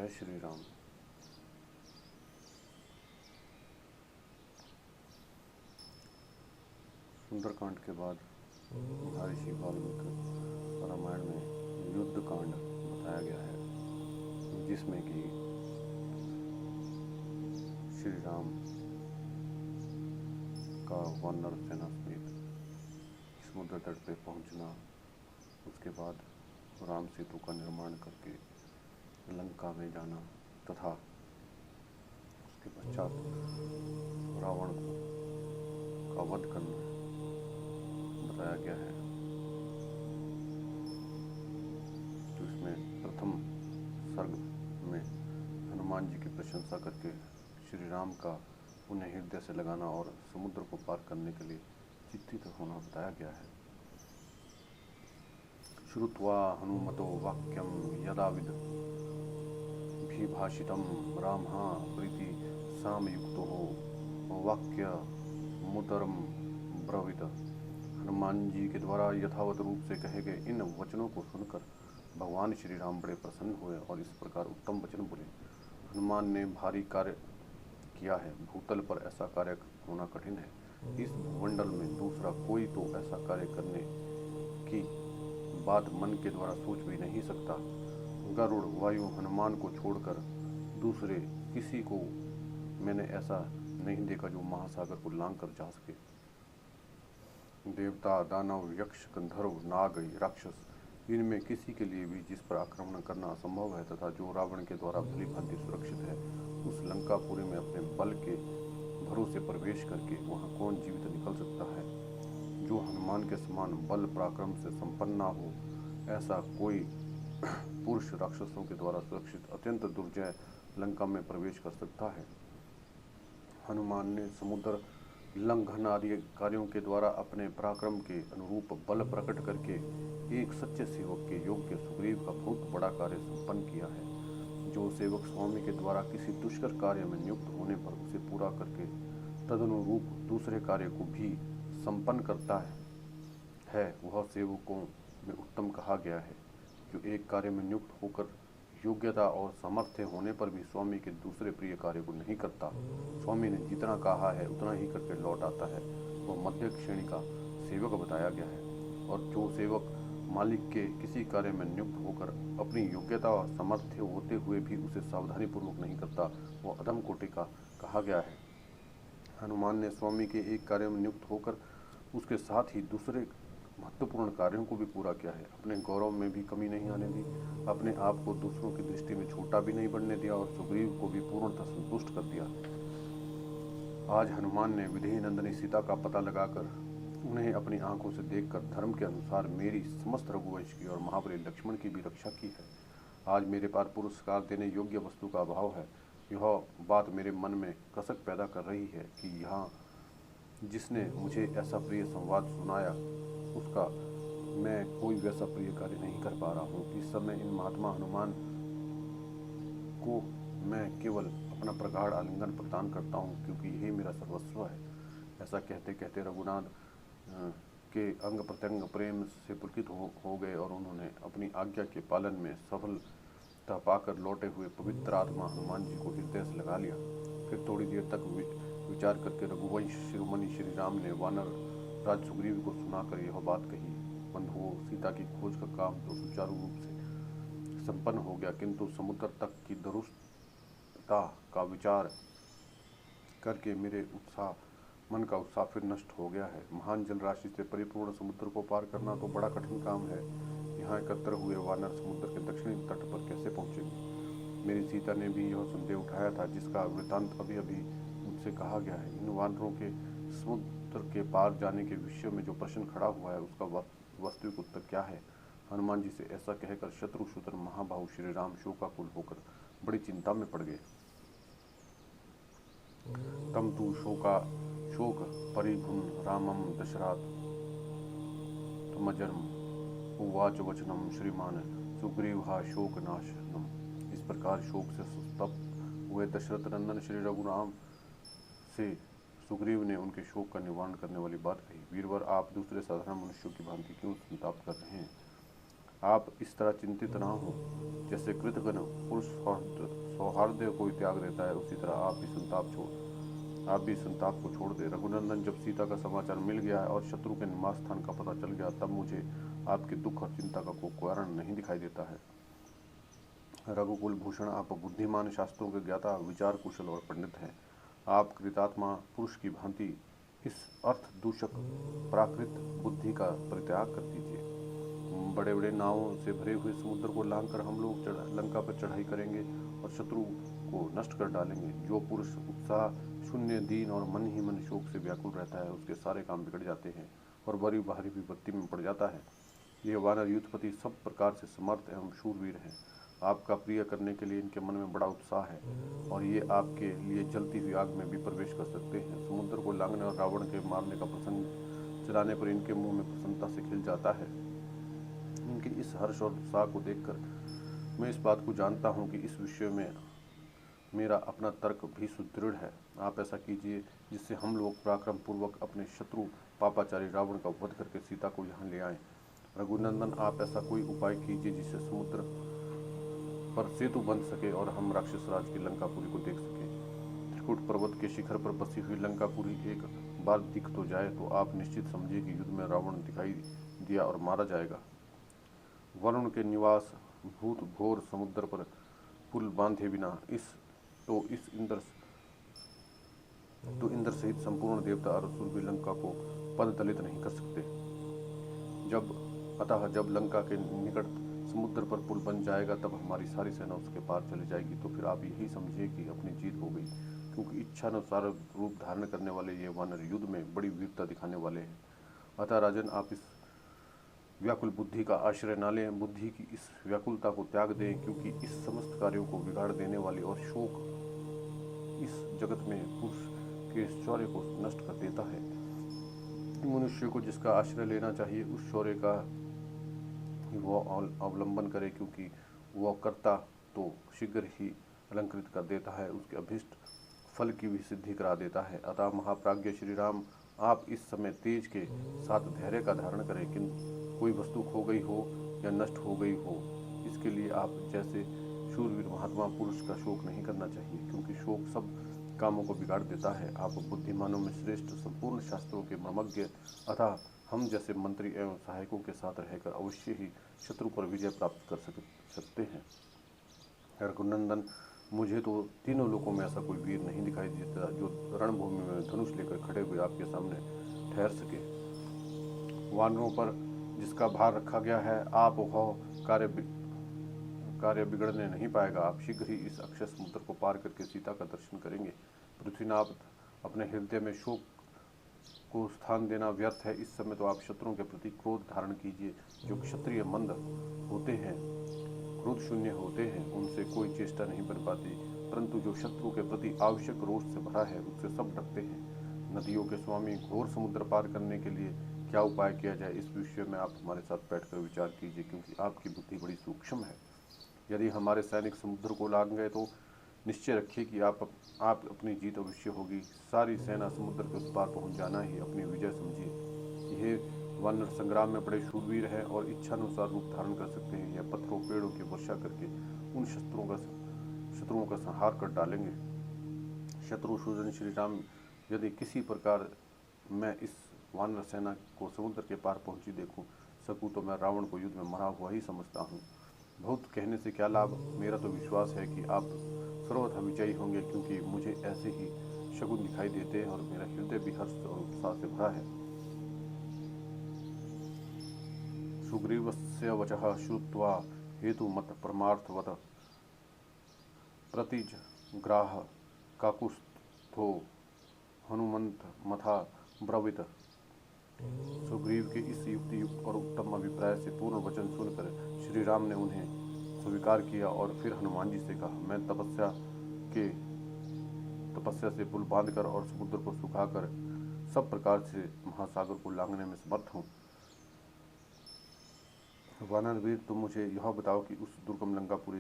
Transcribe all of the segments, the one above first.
जय श्री राम। सुंदरकांड के बाद महर्षि वाल्मीकि रामायण में युद्ध कांड बताया गया है, जिसमें कि श्री राम का वानर सेना समेत समुद्र तट पे पहुंचना, उसके बाद राम सेतु का निर्माण करके लंका में जाना तथा उसके पश्चात रावण का वध करना बताया गया है। तो इसमें प्रथम सर्ग में हनुमान जी की प्रशंसा करके श्री राम का उन्हें हृदय से लगाना और समुद्र को पार करने के लिए चिंतित होना बताया गया है। श्रुत्वा हनुमतो वाक्यम यदाविद भाषितम रामः प्रीति सामयुक्तो वाक्य मुदरम ब्रवीत। हनुमान जी के द्वारा यथावत रूप से कहे गए इन वचनों को सुनकर भगवान श्री राम बड़े प्रसन्न हुए और इस प्रकार उत्तम वचन बोले। हनुमान ने भारी कार्य किया है, भूतल पर ऐसा कार्य होना कठिन है। इस भूमंडल में दूसरा कोई तो ऐसा कार्य करने की बात मन के द्वारा सोच भी नहीं सकता। गरुड़, वायु, हनुमान को छोड़कर दूसरे किसी को मैंने ऐसा नहीं देखा जो महासागर को लांघ कर जा सके। देवता, दानव, यक्ष, गंधर्व, नाग, राक्षस, इनमें किसी के लिए भी जिस पर आक्रमण करना असंभव है तथा जो रावण के द्वारा भली भांति सुरक्षित है, उस लंकापुरी में अपने बल के भरोसे प्रवेश करके वहां कौन जीवित निकल सकता है। जो हनुमान के समान बल पराक्रम से संपन्न ना हो, ऐसा कोई पुरुष राक्षसों के द्वारा सुरक्षित अत्यंत दुर्जय लंका में प्रवेश कर सकता है। हनुमान ने समुद्र लंघन आदि कार्यों के द्वारा अपने पराक्रम के अनुरूप बल प्रकट करके एक सच्चे सेवक के योग्य सुग्रीव का बहुत बड़ा कार्य संपन्न किया है। जो सेवक स्वामी के द्वारा किसी दुष्कर कार्य में नियुक्त होने पर उसे पूरा करके तदनुरूप दूसरे कार्य को भी संपन्न करता है वह सेवकों में उत्तम कहा गया है। जो एक कार्य में नियुक्त होकर योग्यता और सामर्थ्य होने पर भी स्वामी के दूसरे प्रिय कार्य को नहीं करता, स्वामी ने जितना कहा है उतना ही करके लौट आता है, वह मध्य श्रेणी का सेवक बताया गया है। और जो सेवक मालिक के किसी कार्य में नियुक्त होकर अपनी योग्यता और सामर्थ्य होते हुए भी उसे सावधानी पूर्वक नहीं करता, वह अधम कोटि का कहा गया है। हनुमान ने स्वामी के एक कार्य में नियुक्त होकर उसके साथ ही दूसरे महत्वपूर्ण कार्यों को भी पूरा किया है। अपने गौरव में भी कमी नहीं आने दी, अपने आप को दूसरों की दृष्टि में छोटा भी नहीं बनने दिया और सुग्रीव को भी पूर्णतः संतुष्ट कर दिया। आज हनुमान ने विधेय नंदनी सीता का पता लगाकर उन्हें अपनी आंखों से देखकर धर्म के अनुसार मेरी समस्त रघुवंश की और महाबली लक्ष्मण की भी रक्षा की है। आज मेरे पास पुरस्कार देने योग्य वस्तु का अभाव है। यह बात मेरे मन में कसक पैदा कर रही है कि यहाँ जिसने मुझे ऐसा प्रिय संवाद सुनाया उसका मैं कोई वैसा प्रिय कार्य नहीं कर पा रहा हूँ। इस समय इन महात्मा हनुमान को मैं केवल अपना प्रगाढ़ आलिंगन प्रदान करता हूँ, क्योंकि यही मेरा सर्वस्व है। ऐसा कहते कहते रघुनाथ के अंग प्रत्यंग प्रेम से पुलकित हो गए और उन्होंने अपनी आज्ञा के पालन में सफलता पाकर लौटे हुए पवित्र आत्मा हनुमान जी को हृदय से लगा लिया। फिर थोड़ी देर तक विचार करके रघुवंश शिरोमणि श्री राम ने वानर राज सुग्रीव को सुनाकर यह बात कही। बंधुओं, सीता की खोज का काम तो सुचारू रूप से संपन्न हो गया, किंतु समुद्र तक की दुरुस्तता का विचार करके मेरे मन का उत्साह फिर नष्ट हो गया है। महान जल राशि से परिपूर्ण समुद्र को पार करना तो बड़ा कठिन काम है। यहाँ एकत्र हुए वानर समुद्र के दक्षिणी तट पर कैसे पहुँचेंगे। मेरी सीता ने भी यह संदेह उठाया था, जिसका वृतांत अभी अभी मुझसे कहा गया है। इन वानरों के समुद्र के पार जाने के विषय में जो प्रश्न खड़ा हुआ है, उसका वास्तविक उत्तर क्या है। हनुमान जी से ऐसा कहकर शत्रुसूदन महाबाहु श्री राम शोकाकुल होकर बड़ी चिंता में पड़ गए। तम तु शोक परिभुन रामम दशरथ तमजन्म उवाच वचनम श्रीमान सुग्रीवा शोक नाशनम। इस प्रकार शोक से संतप्त हुए दशरथ नंदन श्री रघुराम से सुग्रीव ने उनके शोक का निवारण करने वाली बात कही। वीरवर, आप दूसरे साधारण मनुष्यों की भांति क्यों संताप कर रहे हैं। आप इस तरह चिंतित ना हो। जैसे कृतघ्न पुरुष सौहार्द को त्याग देता है, उसी तरह आप भी संताप को छोड़ दे। रघुनंदन, जब सीता का समाचार मिल गया है और शत्रु के निवास स्थान का पता चल गया, तब मुझे आपके दुख और चिंता का कोई कारण नहीं दिखाई देता है। रघुकुल भूषण, आप बुद्धिमान, शास्त्रों के ज्ञाता, विचार कुशल और पंडित हैं। आप कृतात्मा पुरुष की भांति इस अर्थ दूषक प्राकृत बुद्धि का परित्याग कर दीजिए। बड़े बड़े नावों से भरे हुए समुद्र को लांघकर हम लोग लंका पर चढ़ाई करेंगे और शत्रु को नष्ट कर डालेंगे। जो पुरुष उत्साह शून्य, दीन और मन ही मन शोक से व्याकुल रहता है, उसके सारे काम बिगड़ जाते हैं और बड़ी भारी विपत्ति में पड़ जाता है। ये वानर युद्धपति सब प्रकार से समर्थ एवं शूरवीर हैं। आपका प्रिय करने के लिए इनके मन में बड़ा उत्साह है और ये आपके लिए जलती हुई आग में भी प्रवेश कर सकते हैं। समुद्र को लांघने और रावण के मारने का प्रसंग चलाने पर इनके मुंह में प्रसन्नता से खिल जाता है। इनके इस हर्ष और उत्साह को देखकर मैं इस बात को जानता हूँ कि इस विषय में मेरा अपना तर्क भी सुदृढ़ है। आप ऐसा कीजिए जिससे हम लोग पराक्रम पूर्वक अपने शत्रु पापाचारी रावण का वध करके सीता को यहाँ ले आएं। रघुनंदन, आप ऐसा कोई उपाय कीजिए जिससे समुद्र पर सेतु बन सके और हम राक्षस राज की लंकापुरी को देख सकें। त्रिकुट पर्वत के शिखर पर बसी हुई लंकापुरी एक बार दिख तो जाए तो आप निश्चित समझिए कि युद्ध में रावण दिखाई दिया और मारा जाएगा। वरुण के निवास भूत घोर समुद्र पर पुल बांधे बिना इस इंद्र सहित संपूर्ण देवता और असुर भी लंका को पद तलित नहीं कर सकते। जब लंका के निकट समुद्र पर पुल बन जाएगा, तब हमारी सारी सेना उसके पार चली जाएगी। तो फिर आप यही समझिए कि अपनी जीत हो गई, क्योंकि इच्छानुसार रूप धारण करने वाले ये वानर युद्ध में बड़ी वीरता दिखाने वाले हैं। अतः राजन, आप इस व्याकुल बुद्धि का आश्रय न लें। बुद्धि की इस व्याकुलता को त्याग दें, क्योंकि इस समस्त कार्यों को बिगाड़ देने वाली और शोक इस जगत में पुरुष के शौर्य को नष्ट कर देता है। मनुष्य को जिसका आश्रय लेना चाहिए, उस शौर्य का वो अवलंबन करे, क्योंकि वह कर्ता तो शीघ्र ही अलंकृत कर देता है, उसके अभिष्ट फल की भी सिद्धि करा देता है। अतः महाप्राज्ञ श्री राम, आप इस समय तेज के साथ धैर्य का धारण करें। किंतु कोई वस्तु खो गई हो या नष्ट हो गई हो, इसके लिए आप जैसे शूरवीर महात्मा पुरुष का शोक नहीं करना चाहिए, क्योंकि शोक सब कामों को बिगाड़ देता है। आप बुद्धिमानों में श्रेष्ठ, संपूर्ण शास्त्रों के मर्मज्ञ, अतः हम जैसे मंत्री एवं सहायकों के साथ रहकर अवश्य ही शत्रु पर विजय प्राप्त कर सकते हैं। रघुनंदन, मुझे तो तीनों लोकों में ऐसा कोई वीर नहीं दिखाई देता जो रणभूमि में धनुष लेकर खड़े हुए आपके सामने ठहर सके। वानरों पर जिसका भार रखा गया है, आप वह कार्य बिगड़ने नहीं पाएगा। आप शीघ्र ही इस अक्षय समुद्र को पार करके सीता का दर्शन करेंगे। पृथ्वीनाथ, अपने हृदय में शोक को स्थान देना व्यर्थ है। इस समय तो आप शत्रुओं के प्रति क्रोध धारण कीजिए। जो क्षत्रिय मंद होते हैं, क्रोध शून्य होते हैं, उनसे कोई चेष्टा नहीं बन पाती, परंतु जो शत्रु के प्रति आवश्यक रोष से भरा है, उससे सब डरते हैं। नदियों के स्वामी, घोर समुद्र पार करने के लिए क्या उपाय किया जाए, इस विषय में आप हमारे साथ बैठकर विचार कीजिए, क्योंकि आपकी बुद्धि बड़ी सूक्ष्म है। यदि हमारे सैनिक समुद्र को लांघ गए तो निश्चय रखिए कि आप अपनी जीत अवश्य होगी। सारी सेना समुद्र के उस पार पहुंच जाना ही अपनी विजय समझिए। यह वानर संग्राम में बड़े शूरवीर हैं और इच्छानुसार रूप धारण कर सकते हैं। यह पत्थरों पेड़ों की वर्षा करके उन शत्रुओं का संहार कर डालेंगे। शत्रुसूदन श्री राम, यदि किसी प्रकार मैं इस वानर सेना को समुद्र के पार पहुंची देखूं सकूं, तो मैं रावण को युद्ध में मरा हुआ ही समझता हूँ। बहुत कहने से क्या लाभ, मेरा तो विश्वास है कि आप सर्वथा विजयी होंगे, क्योंकि मुझे ऐसे ही शकुन दिखाई देते हैं और मेरा हृदय भी हर्ष और उत्साह से भरा है। सुग्रीवस्य वचः श्रुत्वा हेतुमत परमार्थवत प्रतिजग्राह काकुत्स्थो हनुमंत मथा ब्रवीत। सुग्रीव के इस युक्त और उत्तम अभिप्राय से पूर्ण वचन सुनकर श्री राम ने उन्हें स्वीकार किया और फिर हनुमान जी से कहा, मैं तपस्या से पुल बांधकर और समुद्र को सुखाकर सब प्रकार से महासागर को लांघने में समर्थ हूँ। वानर वीर, तुम मुझे यह बताओ कि उस दुर्गम लंकापुरी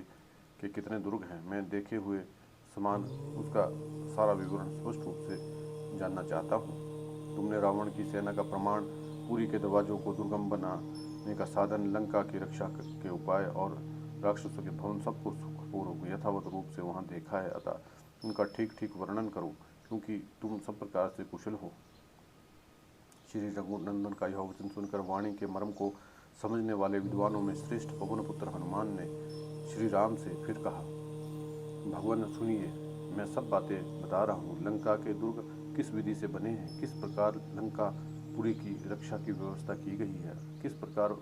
के कितने दुर्ग हैं। मैं देखे हुए समान उसका सारा विवरण स्पष्ट रूप से जानना चाहता हूँ। तुमने रावण की सेना का प्रमाण पुरी के दरवाजों को दुर्गम बनाने का साधन, लंका की रक्षा के उपाय और राक्षसों के भवन सबको सुखपूर्वक यथावत रूप से वहाँ देखा है, अतः उनका ठीक ठीक वर्णन करूँ, क्योंकि तुम सब प्रकार से कुशल हो। श्री रघुनंदन का यह वचन सुनकर वाणी के मर्म को समझने वाले विद्वानों में श्रेष्ठ पवन पुत्र हनुमान ने श्री राम से फिर कहा, भगवान सुनिए, मैं सब बातें बता रहा हूँ। लंका के दुर्ग किस विधि से बने हैं, किस प्रकार लंका पुरी की रक्षा की व्यवस्था की गई है, किस प्रकार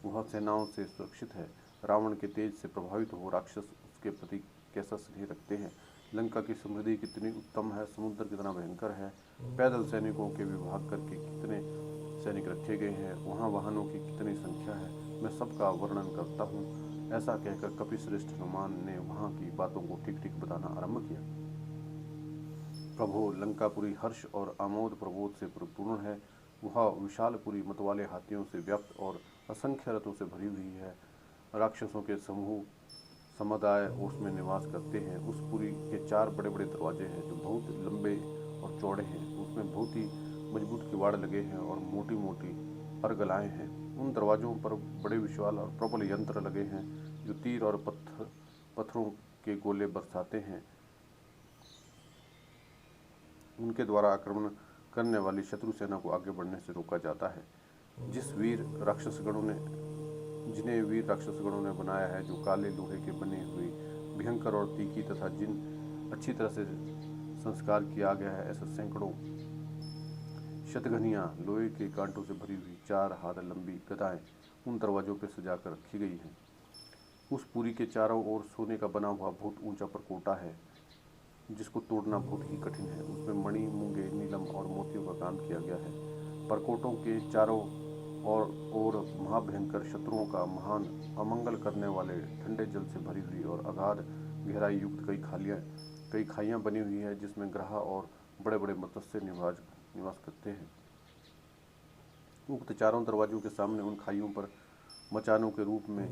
वह सेनाओं से सुरक्षित है, रावण के तेज से प्रभावित हो राक्षस उसके प्रति कैसा स्नेह रखते हैं, लंका की समृद्धि कितनी उत्तम है, समुद्र कितना भयंकर है, पैदल सैनिकों के विभाग करके कितने सैनिक रखे गए हैं, वहाँ वाहनों की कितनी संख्या है, मैं सबका वर्णन करता हूँ। ऐसा कहकर कपिश्रेष्ठ हनुमान ने वहाँ की बातों को ठीक ठीक बताना आरंभ किया। प्रभो, लंकापुरी हर्ष और आमोद प्रबोध से परिपूर्ण है। वह विशालपुरी मतवाले हाथियों से व्याप्त और असंख्य रथों से भरी हुई है। राक्षसों के समूह समुदाय उसमें निवास करते हैं। उस पुरी के 4 बड़े बड़े दरवाजे हैं जो बहुत लंबे और चौड़े हैं। उसमें बहुत ही मजबूत किवाड़ लगे हैं और मोटी मोटी अर्गलाएँ हैं। उन दरवाजों पर बड़े विशाल और प्रबल यंत्र लगे हैं जो तीर और पत्थरों के गोले बरसाते हैं। उनके द्वारा आक्रमण करने वाली शत्रु सेना को आगे बढ़ने से रोका जाता है। जिन्हें वीर राक्षसगणों ने बनाया है, जो काले लोहे के बने हुए भयंकर और तीखी तथा जिन अच्छी तरह से संस्कार किया गया है, ऐसे सैकड़ों शतघनियाँ लोहे के कांटों से भरी हुई 4 हाथ लंबी गदाएं उन दरवाजों पर सजाकर रखी गई हैं। उस पुरी के चारों ओर सोने का बना हुआ बहुत ऊंचा परकोटा है, जिसको तोड़ना बहुत ही कठिन है। उसमें मणि, मूंगे, नीलम और मोतियों का काम किया गया है। परकोटों के चारों और महाभयंकर शत्रुओं का महान अमंगल करने वाले ठंडे जल से भरी हुई और अगाध गहराई युक्त कई खाइयाँ बनी हुई है, जिसमें ग्रह और बड़े बड़े मत्स्य निवास करते हैं। उक्त चारों दरवाजों के सामने उन खाइयों पर मचानों के रूप में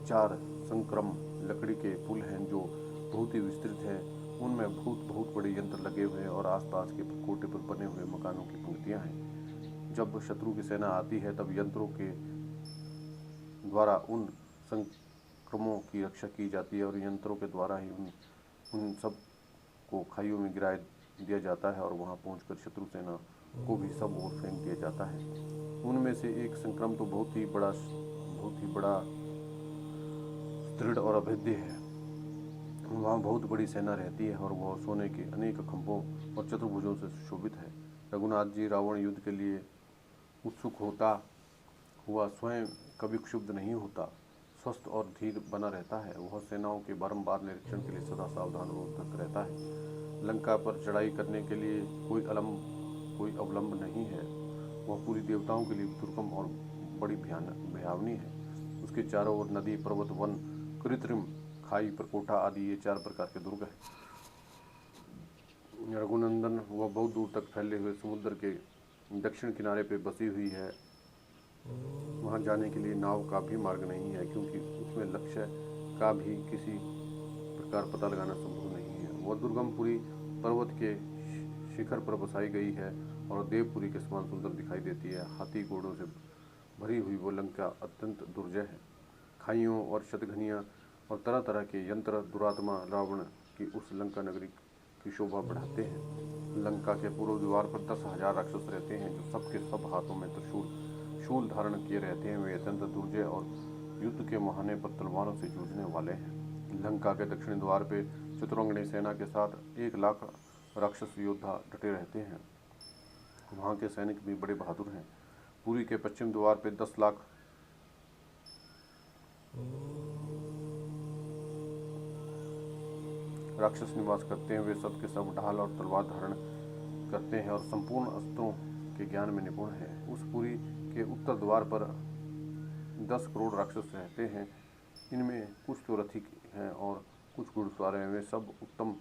4 संक्रम लकड़ी के पुल हैं, जो बहुत ही विस्तृत है। उनमें बहुत बड़े यंत्र लगे हुए हैं और आसपास के कोटे पर बने हुए मकानों की पंक्तियां हैं। जब शत्रु की सेना आती है, तब यंत्रों के द्वारा उन संक्रमों की रक्षा की जाती है और यंत्रों के द्वारा ही उन सब को खाइयों में गिरा दिया जाता है और वहां पहुंचकर शत्रु सेना को भी सब ओर फेंक दिया जाता है। उनमें से एक संक्रम तो बहुत ही बड़ा दृढ़ और अभेद्य है। वहाँ बहुत बड़ी सेना रहती है और वह सोने के अनेक खंभों और चतुर्भुजों से सुशोभित है। रघुनाथ जी, रावण युद्ध के लिए उत्सुक होता हुआ स्वयं कभी क्षुब्ध नहीं होता, स्वस्थ और धीर बना रहता है। वह सेनाओं के बारंबार निरीक्षण के लिए सदा सावधान और उद्यत रहता है। लंका पर चढ़ाई करने के लिए कोई अवलंब नहीं है। वह पूरी देवताओं के लिए दुर्गम और बड़ी भयावनी है। उसके चारों ओर नदी, पर्वत, वन, कृत्रिम खाई, परकोटा आदि ये 4 प्रकार के दुर्ग हैं। रघुनंदन वह बहुत दूर तक फैले हुए समुद्र के दक्षिण किनारे पे बसी हुई है। वहाँ जाने के लिए नाव का भी मार्ग नहीं है, क्योंकि उसमें लक्ष्य का भी किसी प्रकार पता लगाना संभव नहीं है। वह दुर्गमपुरी पर्वत के शिखर पर बसाई गई है और देवपुरी के समान सुंदर दिखाई देती है। हाथी घोड़ों से भरी हुई वो लंका अत्यंत दुर्जय है। खाइयों और शतघनियाँ और तरह तरह के यंत्र दुरात्मा रावण की उस लंका नगरी की शोभा बढ़ाते हैं। लंका के पूर्व द्वार पर 10,000 राक्षस रहते हैं, जो सबके सब हाथों में शूल धारण किए रहते हैं। वे अत्यंत दुर्जय और युद्ध के मुहाने पर तलवारों से जूझने वाले हैं। लंका के दक्षिणी द्वार पे चतुरंगनी सेना के साथ 1 लाख राक्षस योद्धा डटे रहते हैं। वहाँ के सैनिक भी बड़े बहादुर हैं। पुरी के पश्चिम द्वार पे 10 लाख राक्षस निवास करते हैं। वे सब के सब ढाल और तलवार धारण करते हैं और संपूर्ण अस्त्रों के ज्ञान में निपुण हैं। उस पुरी के उत्तर द्वार पर 10 करोड़ राक्षस रहते हैं। इनमें कुछ तो रथी हैं और कुछ घुड़सवार हैं। वे सब उत्तम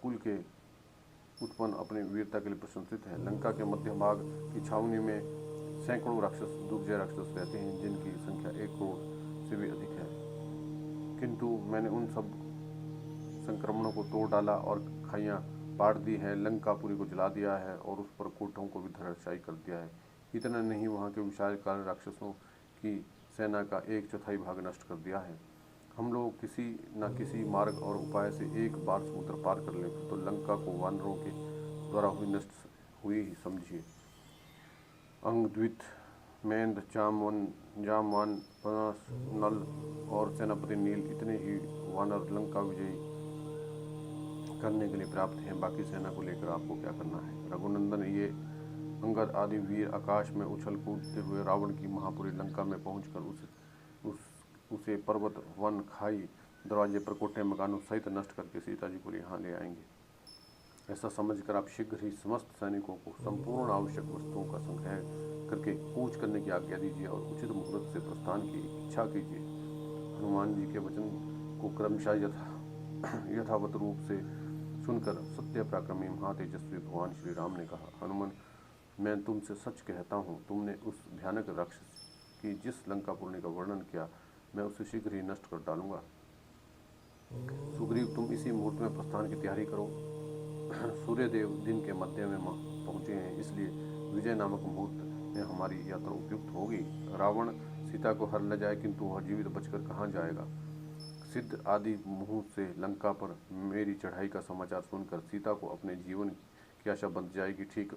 कुल के उत्पन्न अपनी वीरता के लिए प्रशंसित है। लंका के मध्य भाग की छावनी में सैकड़ों दुर्जय राक्षस रहते हैं, जिनकी संख्या 1 करोड़ से भी अधिक है। किंतु मैंने उन सब संक्रमणों को तोड़ डाला और खाइयाँ पाट दी है। लंकापुरी को जला दिया है और उस पर कोठों को भी धराशायी कर दिया है। इतना नहीं, वहाँ के विशालकाय राक्षसों की सेना का 1/4 भाग नष्ट कर दिया है। हम लोग किसी न किसी मार्ग और उपाय से एक बार समुद्र पार कर लें तो लंका को वानरों के द्वारा नष्ट हुई ही समझिए। अंगद्वित, मेंद, जामवान, पनस, नल और सेनापति नील इतने ही वानर लंका विजयी करने के लिए प्राप्त हैं। बाकी सेना को लेकर आपको क्या करना है? रघुनंदन, ये अंगद आदि वीर आकाश में उछल कूदते हुए रावण की महापुरी लंका में पहुंचकर उसे पर्वत, वन, खाई, दरवाजे पर कोठे मकानों सहित नष्ट करके सीता जी को यहाँ ले आएंगे। ऐसा समझकर आप शीघ्र ही समस्त सैनिकों को संपूर्ण आवश्यक वस्तुओं का संग्रह करके कूच करने की आज्ञा दीजिए और उचित मुहूर्त से प्रस्थान की इच्छा कीजिए। हनुमान जी के वचन को क्रमशः यथावत रूप से सुनकर सत्य पराक्रमी महातेजस्वी भगवान श्री राम ने कहा, हनुमान, मैं तुमसे सच कहता हूँ, तुमने उस भयानक राक्षस की जिस लंकापुरी का वर्णन किया, मैं उसे शीघ्र ही नष्ट कर डालूंगा। सुग्रीव, तुम इसी मुहूर्त में प्रस्थान की तैयारी करो। सूर्यदेव दिन के मध्य में पहुंचे हैं, इसलिए विजय नामक मुहूर्त में हमारी यात्रा उपयुक्त होगी। रावण सीता को हर ले जाए, किंतु वह जीवित बचकर कहाँ जाएगा? सिद्ध आदि मुहूर्त से लंका पर मेरी चढ़ाई का समाचार सुनकर सीता को अपने जीवन की आशा बंध जाएगी। ठीक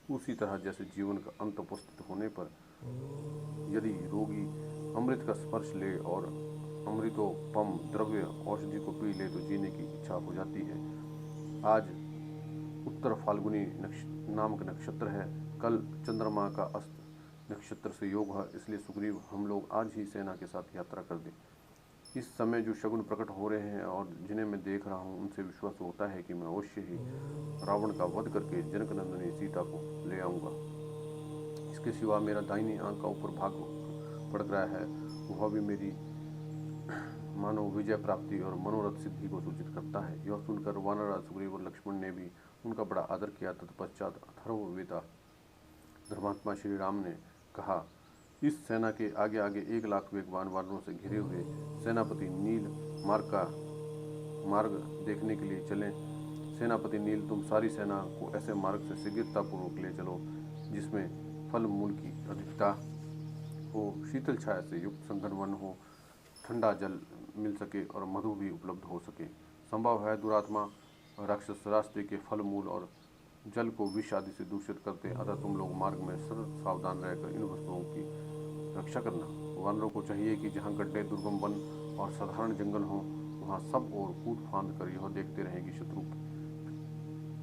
उसी तरह जैसे जीवन का अंत उपस्थित होने पर यदि रोगी अमृत का स्पर्श ले और अमृतोपम द्रव्य औषधि को पी ले तो जीने की इच्छा हो जाती है। आज उत्तर फाल्गुनी नामक नक्षत्र है, कल चंद्रमा का अस्त नक्षत्र से योग है, इसलिए सुग्रीव, हम लोग आज ही सेना के साथ यात्रा कर दें। इस समय जो शगुन प्रकट हो रहे हैं और जिन्हें मैं देख रहा हूँ, उनसे विश्वास होता है कि मैं अवश्य ही रावण का वध करके जनकनंदनी सीता को ले आऊँगा। इसके सिवा मेरा दाहिनी आंख का ऊपर भाग फड़क रहा है, वह भी मेरी मानव विजय प्राप्ति और मनोरथ सिद्धि को सूचित करता है। यह सुनकर वानरराज सुग्रीव और लक्ष्मण ने भी उनका बड़ा आदर किया। तत्पश्चात अथर्ववेता धर्मात्मा श्री राम ने कहा, इस सेना के आगे आगे 1 लाख वेगवान वानरों से घिरे हुए सेनापति नील मार्ग देखने के लिए चलें। सेनापति नील, तुम सारी सेना को ऐसे मार्ग से शीघ्रतापूर्वक ले चलो जिसमें फल मूल की अधिकता हो, शीतल छाया से युक्त संघन वन हो, ठंडा जल मिल सके और मधु भी उपलब्ध हो सके। संभव है दुरात्मा राक्षस रास्ते के फल मूल और जल को विष आदि से दूषित करते, अतः तुम लोग मार्ग में सतत सावधान रहकर इन वस्तुओं की रक्षा करना। वानरों को चाहिए कि जहाँ गड्ढे, दुर्गम वन और साधारण जंगल हों, वहाँ सब और कूद फांद कर यह देखते रहें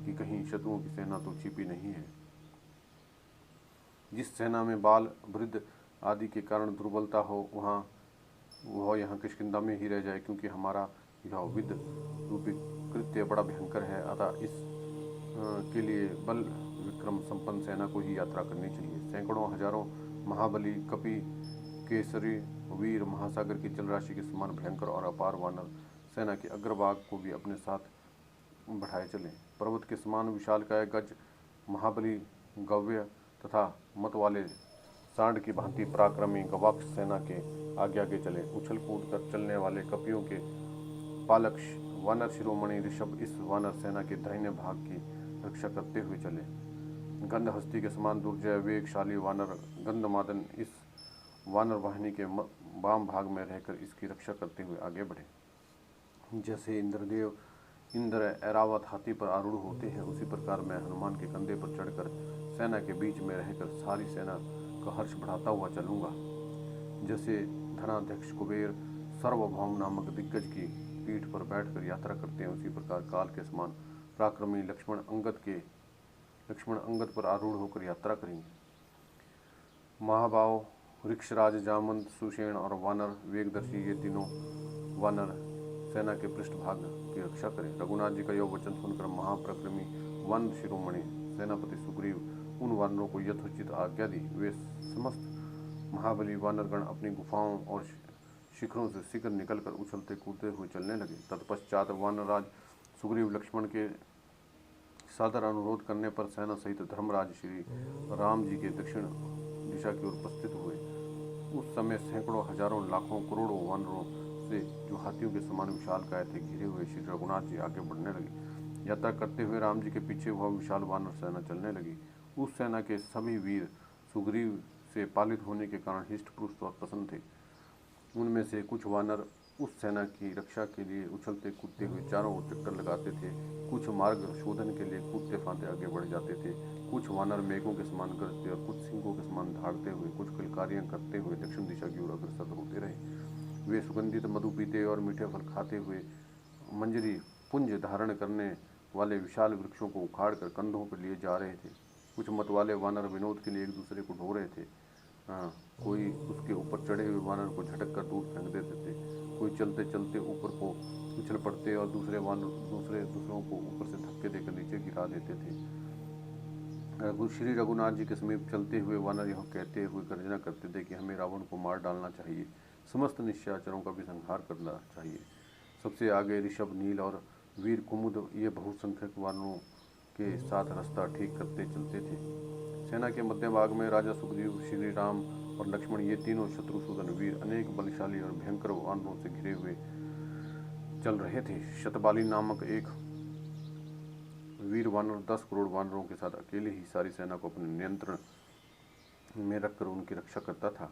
कि कहीं शत्रुओं की सेना तो छिपी नहीं है। जिस सेना में बाल, वृद्ध आदि के कारण दुर्बलता हो, वह यहाँ किष्किंधा में ही रह जाए, क्योंकि हमारा यह विद रूपी कृत्य बड़ा भयंकर है। अतः इस के लिए बल विक्रम संपन्न सेना को ही यात्रा करनी चाहिए। सैकड़ों हजारों महाबली, कपि, केसरी वीर महासागर की जलराशि के समान भयंकर और अपार वानर सेना के अग्रभाग को भी अपने साथ बढ़ाए चलें। पर्वत के समान विशालकाय गज, महाबली गव्य तथा मत वाले सांड की भांति पराक्रमी गवाक्ष सेना के आगे आगे चले। उछल कूद कर चलने वाले कपियों के पालक वानर शिरोमणि ऋषभ इस वानर सेना के दाहिने भाग की रक्षा करते हुए चले। गंधहस्ती के समान दुर्जय वेगशाली वानर गंधमादन इस वानर वाहिनी के वाम भाग में रहकर इसकी रक्षा करते हुए आगे बढ़े। जैसे इंद्र ऐरावत हाथी पर आरूढ़ होते हैं, उसी प्रकार मैं हनुमान के कंधे पर चढ़कर सेना के बीच में रहकर सारी सेना का हर्ष बढ़ाता हुआ चलूंगा। जैसे धनाध्यक्ष कुबेर सार्वभौम नामक दिग्गज की पीठ पर बैठकर यात्रा करते हैं, उसी प्रकार काल के समान पराक्रमी लक्ष्मण अंगद पर आरूढ़ होकर यात्रा करेंगे। महाभाव ऋक्षराज, जामवंत, सुषेण और वानर वेगदर्शी, ये तीनों वानर सेना के पृष्ठभाग की रक्षा करें। रघुनाथ जी का यह वचन सुनकर महापराक्रमी वन शिरोमणि सेनापति सुग्रीव उन वानरों को यथोचित आज्ञा दी। वे समस्त महाबली वानरगण अपनी गुफाओं और शिखरों से शीघ्र निकलकर उछलते कूदते हुए चलने लगे। तत्पश्चात वानरराज सुग्रीव लक्ष्मण के सादर अनुरोध करने पर सेना सहित धर्मराज श्री राम जी के दक्षिण दिशा की ओर उपस्थित हुए। उस समय सैकड़ों, हजारों, लाखों, करोड़ों वानरों से जो हाथियों के समान विशालकाय थे घिरे हुए श्री रघुनाथ जी आगे बढ़ने लगे। यात्रा करते हुए राम जी के पीछे वह विशाल वानर सेना चलने लगी। उस सेना के सभी वीर सुग्रीव से पालित होने के कारण हिष्ट पुरुष और प्रसन्न थे। उनमें से कुछ वानर उस सेना की रक्षा के लिए उछलते कूदते हुए चारों ओर चक्कर लगाते थे, कुछ मार्ग शोधन के लिए कूदते फांदते आगे बढ़ जाते थे, कुछ वानर मेघों के समान गरजते और कुछ सिंहों के समान धाड़ते हुए, कुछ किलकारियां करते हुए दक्षिण दिशा की ओर अग्रसर होते रहे। वे सुगंधित मधु पीते और मीठे फल खाते हुए मंजरी पुंज धारण करने वाले विशाल वृक्षों को उखाड़ कर कंधों पर लिए जा रहे थे। कुछ मतवाले वानर विनोद के लिए एक दूसरे को ढो रहे थे। कोई उसके ऊपर चढ़े हुए वानर को झटक कर दूर फेंक देते थे, कोई चलते चलते ऊपर को उछल पड़ते और दूसरों को ऊपर से धक्के देकर नीचे गिरा देते थे। श्री रघुनाथ जी के समीप चलते हुए वानर यह कहते हुए गर्जना करते थे कि हमें रावण को मार डालना चाहिए, समस्त निशाचरों का भी संहार करना चाहिए। सबसे आगे ऋषभ, नील और वीर कुमुद ये बहुसंख्यक वानरों के साथ रास्ता ठीक करते चलते थे। सेना के मध्य भाग में राजा सुग्रीव, श्री राम और लक्ष्मण ये तीनों शत्रुसूदन वीर अनेक बलशाली और भयंकर वानरों से घिरे हुए चल रहे थे। शतबाली नामक एक वीर वानर 10 करोड़ वानरों के साथ अकेले ही सारी सेना को अपने नियंत्रण में रखकर उनकी रक्षा करता था।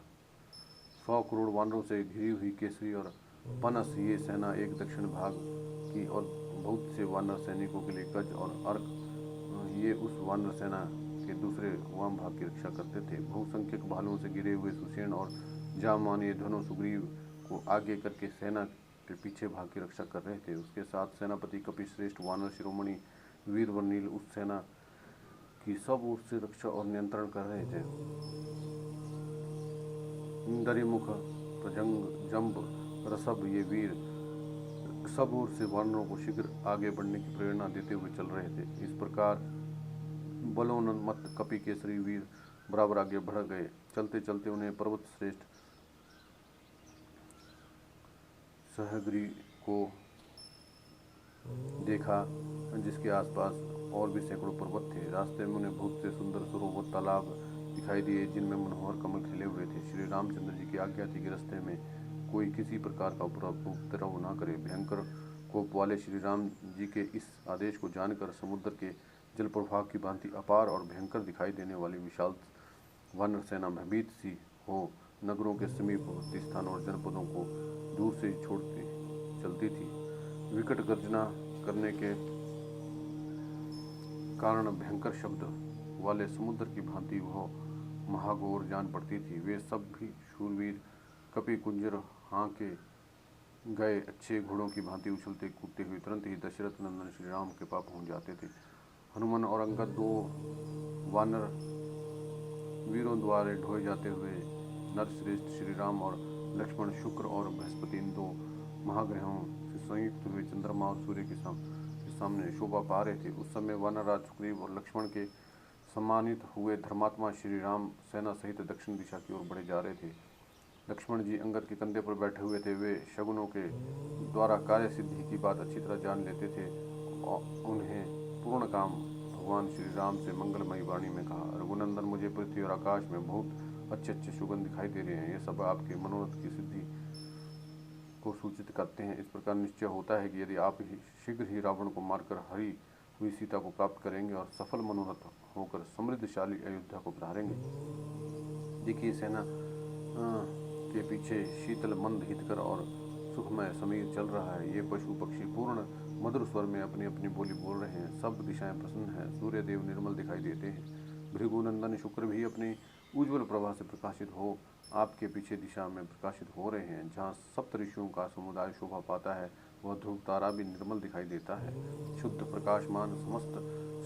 100 करोड़ वानरों से घिरी हुई केसरी और पनस ये सेना एक दक्षिण भाग की और बहुत से वानर सैनिकों के लिए गज और अर्क ये उस वानर सेना के दूसरे वाम भाग की रक्षा करते थे। बहुसंख्यक भालुओं से घिरे हुए सुसेन और जामानी दोनों सुग्रीव को आगे करके सेना के पीछे भाग की रक्षा कर रहे थे। उसके साथ सेनापति कपिश्रेष्ठ, वानर शिरोमणि, वीर व नील उस सेना की सब ओर से रक्षा और नियंत्रण कर रहे थे। इंद्रिमुख, प्रजंग, जंब, रसभ ये वीर सब ओर से वानरों को शीघ्र आगे बढ़ने की प्रेरणा देते हुए चल रहे थे। इस प्रकार बलोन्मत्त कपि केसरी वीर बराबर आगे बढ़ गए। चलते चलते उन्हें पर्वत श्रेष्ठ सहग्री को देखा, जिसके आसपास और भी सैकड़ों पर्वत थे। रास्ते में उन्हें बहुत से सुंदर सरोवर, तालाब दिखाई दिए जिनमें मनोहर कमल खिले हुए थे। श्री रामचंद्र जी की आज्ञा थी कि रास्ते में कोई किसी प्रकार का उपद्रव न करे। भयंकर कोप वाले श्री राम जी के इस आदेश को जानकर समुद्र के जल प्रवाह की भांति अपार और भयंकर दिखाई देने वाली विशाल वानर सेना भयभीत सी हो नगरों के समीपवर्ती स्थानों और जनपदों को दूर से ही छोड़ती चलती थी। विकट गर्जना करने के कारण भयंकर शब्द वाले समुद्र की भांति वह महाघोर जान पड़ती थी। वे सब भी शूरवीर कपि कुंजर हांके गए अच्छे घोड़ों की भांति उछलते कूदते हुए तुरंत ही दशरथ नंदन श्री राम के पास पहुंच जाते थे। हनुमान और अंगद दो वानर वीरों द्वारा ढोए जाते हुए नरश्रेष्ठ श्री राम और लक्ष्मण, शुक्र और बृहस्पति इन दो महाग्रहों से संयुक्त हुए चंद्रमा और सूर्य के सामने शोभा पा रहे थे। उस समय वानरराज सुग्रीव और लक्ष्मण के सम्मानित हुए धर्मात्मा श्री राम सेना सहित दक्षिण दिशा की ओर बढ़े जा रहे थे। लक्ष्मण जी अंगद के कंधे पर बैठे हुए थे। वे शगुनों के द्वारा कार्य सिद्धि की बात अच्छी तरह जान लेते थे और उन्हें पूर्ण काम भगवान श्री राम से मंगलमयी वाणी में कहा, रघुनंदन, मुझे पृथ्वी और आकाश में बहुत अच्छे अच्छे सुगंध दिखाई दे रहे हैं। ये सब आपके मनोरथ की सिद्धि को सूचित करते हैं। इस प्रकार निश्चय होता है कि यदि आप शीघ्र ही रावण को मारकर हरी हुई सीता को प्राप्त करेंगे और सफल मनोरथ होकर समृद्धशाली अयोध्या को पधारेंगे। देखिए, सेना के पीछे शीतल मंद हितकर और सुखमय समीर चल रहा है। ये पशु पक्षी पूर्ण मधुर स्वर में अपनी अपनी बोली बोल रहे हैं। सब दिशाएं प्रसन्न हैं। सूर्य देव निर्मल दिखाई देते हैं। भृगुनंदन शुक्र भी अपनी उज्ज्वल प्रभा से प्रकाशित हो आपके पीछे दिशा में प्रकाशित हो रहे हैं। जहाँ सप्त ऋषियों का समुदाय शोभा पाता है, वह ध्रुव तारा भी निर्मल दिखाई देता है। शुद्ध प्रकाशमान समस्त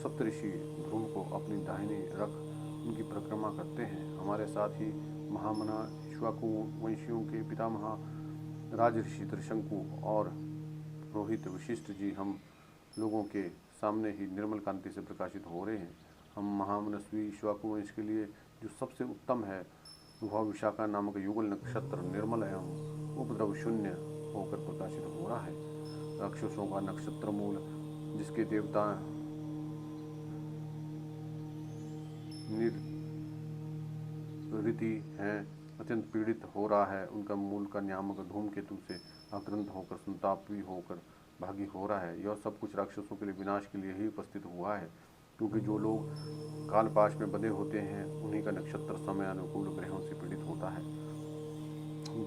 सप्तऋषि ध्रुव को अपनी दाहिनी रख उनकी परिक्रमा करते हैं। हमारे साथ ही महामना इक्ष्वाकु वंशियों के पितामह राजऋषि त्रिशंकु और रोहित वशिष्ठ जी हम लोगों के सामने ही निर्मल कांति से प्रकाशित हो रहे हैं। हम महामनस्वी इक्ष्वाकु वंश के लिए जो सबसे उत्तम है वह विशाखा नामक युगल नक्षत्र निर्मल एवं उपद्रव शून्य होकर प्रकाशित हो रहा है। राक्षसों का नक्षत्र मूल जिसके देवता रीति हैं अत्यंत पीड़ित हो रहा है। उनका मूल का नियामक धूमकेतु से आक्रांत होकर संतापी होकर भागी हो रहा है। यह सब कुछ राक्षसों के लिए विनाश के लिए ही उपस्थित हुआ है। क्योंकि जो लोग कालपाश में बंधे होते हैं उन्हीं का नक्षत्र समय अनुकूल ग्रहों से पीड़ित होता है।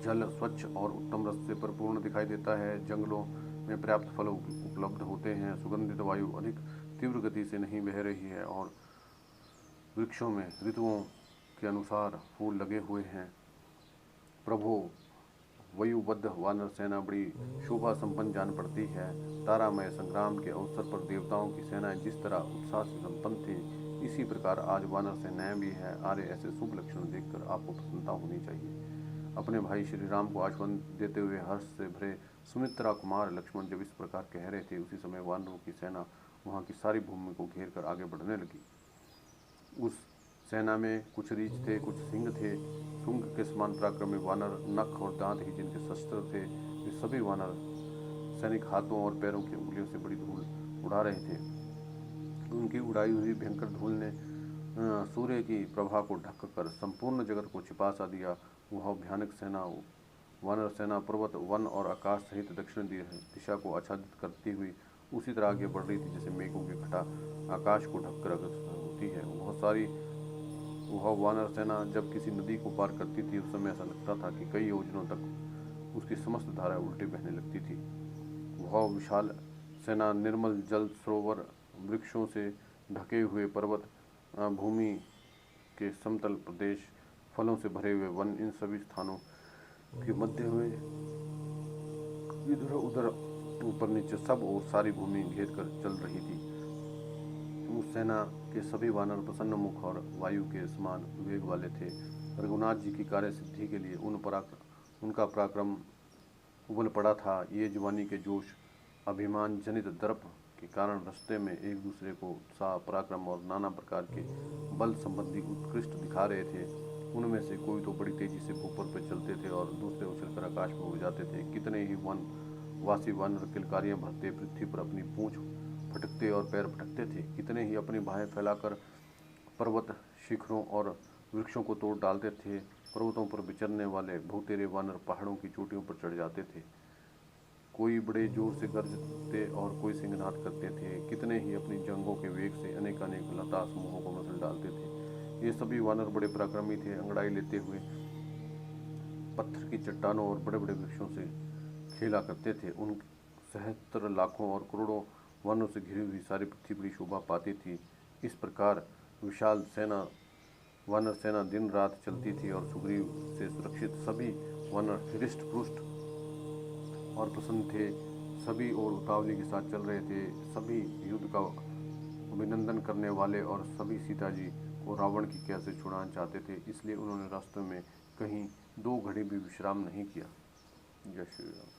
जल स्वच्छ और उत्तम रस से परिपूर्ण दिखाई देता है। जंगलों में पर्याप्त फल उपलब्ध होते हैं। सुगंधित वायु अधिक तीव्र गति से नहीं बह रही है और वृक्षों में ऋतुओं के अनुसार फूल लगे हुए हैं। प्रभो वयुबद्ध वानर सेना बड़ी शोभा संपन्न जान पड़ती है। तारामय संग्राम के अवसर पर देवताओं की सेनाएं जिस तरह उत्साह से संपन्न थी, इसी प्रकार आज वानर सेनाएं भी है। आर्य ऐसे शुभ लक्षण देखकर आपको प्रसन्नता होनी चाहिए। अपने भाई श्री राम को आश्वासन देते हुए हर्ष से भरे सुमित्रा कुमार लक्ष्मण जब इस प्रकार कह रहे थे, उसी समय वानरों की सेना वहां की सारी भूमि को घेर कर आगे बढ़ने लगी। उस सेना में कुछ रीछ थे, कुछ सिंह थे। शुंग के समान पराक्रमी वानर, नख और दांत ही जिनके शस्त्र थे, वे सभी वानर सैनिक हाथों और पैरों की उंगलियों से बड़ी धूल उड़ा रहे थे। उनकी उड़ाई हुई भयंकर धूल ने सूर्य की प्रभा को ढककर संपूर्ण जगत को छिपा सा दिया। वह भयानक सेना वानर सेना पर्वत, वन और आकाश सहित दक्षिण दिशा को आच्छादित करती हुई उसी तरह आगे बढ़ रही थी जैसे मेघों की घटा आकाश को ढककर अग्रसर होती है। वह वानर सेना जब किसी नदी को पार करती थी, उस समय ऐसा लगता था कि कई योजनों तक उसकी समस्त धाराएं उल्टे बहने लगती थी। वह विशाल सेना निर्मल जल सरोवर, वृक्षों से ढके हुए पर्वत, भूमि के समतल प्रदेश, फलों से भरे हुए वन, इन सभी स्थानों के मध्य में इधर उधर ऊपर नीचे सब और सारी भूमि घेर कर चल रही थी। उस सेना के सभी वानर प्रसन्न मुख और वायु के समान वेग वाले थे। रघुनाथ जी की कार्य सिद्धि के लिए उनका पराक्रम उबल पड़ा था। ये जवानी के जोश, अभिमान जनित दर्प के कारण रास्ते में एक दूसरे को उत्साह, पराक्रम और नाना प्रकार के बल संबंधी उत्कृष्ट दिखा रहे थे। उनमें से कोई तो बड़ी तेजी से भूपर पर चलते थे और दूसरे उछलकर आकाश में उड़ जाते थे। कितने ही वासी वानर किलकारियां भरते पृथ्वी पर अपनी पूंछ फटकते और पैर फटकते थे। कितने ही अपनी बाहें फैलाकर पर्वत, शिखरों और वृक्षों को तोड़ डालते थे। पर्वतों पर विचरने वाले बहुतेरे वानर पहाड़ों की चोटियों पर चढ़ जाते थे। कोई बड़े जोर से गरजते और कोई सिंहनाद करते थे। कितने ही अपनी जंघों के वेग से अनेकानेक लता समूहों को मसल डालते थे। ये सभी वानर बड़े पराक्रमी थे। अंगड़ाई लेते हुए पत्थर की चट्टानों और बड़े बड़े वृक्षों से खेला करते थे। उन सहस्त्र लाखों और करोड़ों वानरों से घिरी हुई सारी पृथ्वी बड़ी शोभा पाती थी। इस प्रकार विशाल वानर सेना दिन रात चलती थी और सुग्रीव से सुरक्षित सभी वानर हृष्ट पुष्ट और प्रसन्न थे। सभी और उतावली के साथ चल रहे थे। सभी युद्ध का अभिनंदन करने वाले और सभी सीता जी को रावण की कैद से छुड़ाना चाहते थे। इसलिए उन्होंने रास्ते में कहीं 2 घड़ी भी विश्राम नहीं किया। जय श्री राम।